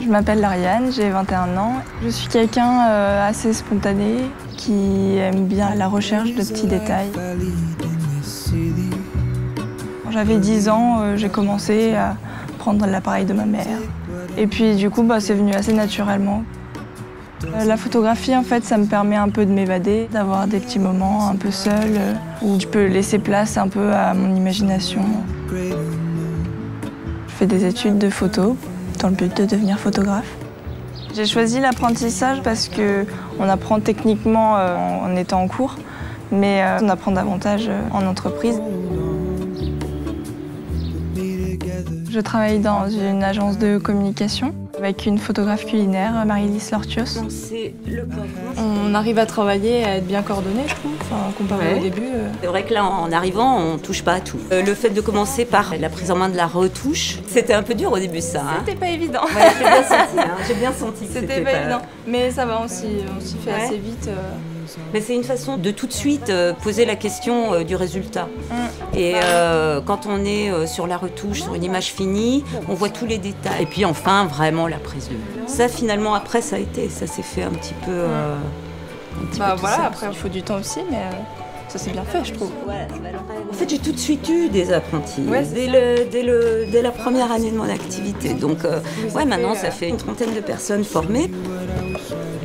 Je m'appelle Lauriane, j'ai 21 ans. Je suis quelqu'un assez spontané, qui aime bien la recherche de petits détails. Quand j'avais 10 ans, j'ai commencé à prendre l'appareil de ma mère. Et puis du coup, c'est venu assez naturellement. La photographie, en fait, ça me permet un peu de m'évader, d'avoir des petits moments un peu seuls, où je peux laisser place un peu à mon imagination. Je fais des études de photo, dans le but de devenir photographe. J'ai choisi l'apprentissage parce qu'on apprend techniquement en étant en cours, mais on apprend davantage en entreprise. Je travaille dans une agence de communication avec une photographe culinaire, Marie-Lise Lortios. On arrive à travailler et à être bien coordonné, je trouve, comparé au début. C'est vrai que là, en arrivant, on touche pas à tout. Le fait de commencer par la prise en main de la retouche, c'était un peu dur au début, ça. C'était pas évident. Ouais, j'ai bien senti, j'ai bien senti que c'était pas évident. Mais ça va, on s'y fait assez vite. Mais c'est une façon de tout de suite poser la question du résultat. Et quand on est sur la retouche, sur une image finie, on voit tous les détails. Et puis enfin, vraiment la prise de vue. Ça, finalement, après, ça s'est fait un petit peu. Voilà, après, il faut du temps aussi, mais ça s'est bien fait, je trouve. En fait, j'ai tout de suite eu des apprentis, dès la première année de mon activité. Donc, maintenant, ça fait une trentaine de personnes formées.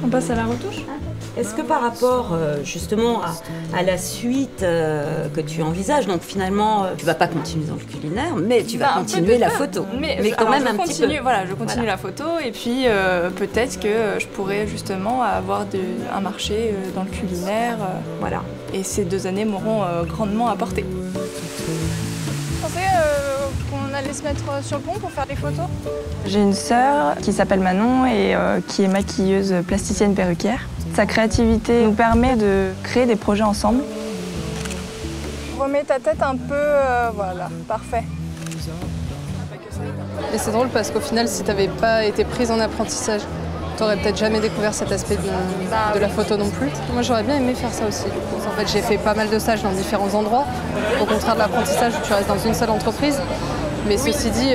On passe à la retouche ? Est-ce que par rapport justement à la suite que tu envisages, donc finalement tu vas pas continuer dans le culinaire, mais tu vas continuer la photo, mais quand même un petit peu. Voilà, je continue la photo et puis peut-être que je pourrais justement avoir un marché dans le culinaire. Voilà. Et ces 2 années m'auront grandement apporté. Vous pensez qu'on allait se mettre sur le pont pour faire des photos? J'ai une sœur qui s'appelle Manon et qui est maquilleuse plasticienne perruquière. Sa créativité nous permet de créer des projets ensemble. Remets ta tête un peu, voilà, parfait. Et c'est drôle parce qu'au final, si tu n'avais pas été prise en apprentissage, tu n'aurais peut-être jamais découvert cet aspect de la photo non plus. Moi, j'aurais bien aimé faire ça aussi. En fait, j'ai fait pas mal de stages dans différents endroits, au contraire de l'apprentissage où tu restes dans une seule entreprise. Mais ceci dit,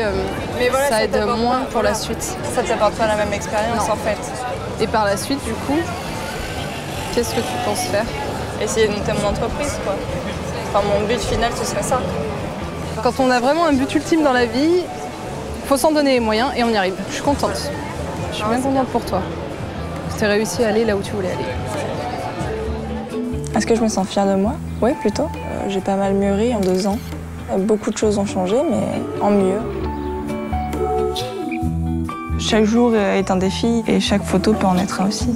ça aide moins pour la suite. Ça ne t'apporte pas la même expérience en fait. Et par la suite, du coup, qu'est-ce que tu penses faire? Essayer de monter mon entreprise, quoi. Enfin, mon but final, ce serait ça. Quand on a vraiment un but ultime dans la vie, il faut s'en donner les moyens et on y arrive. Je suis contente. Je suis bien contente pour toi. Tu as réussi à aller là où tu voulais aller. Est-ce que je me sens fière de moi? Oui, plutôt. J'ai pas mal mûri en 2 ans. Beaucoup de choses ont changé, mais en mieux. Chaque jour est un défi et chaque photo peut en être un aussi.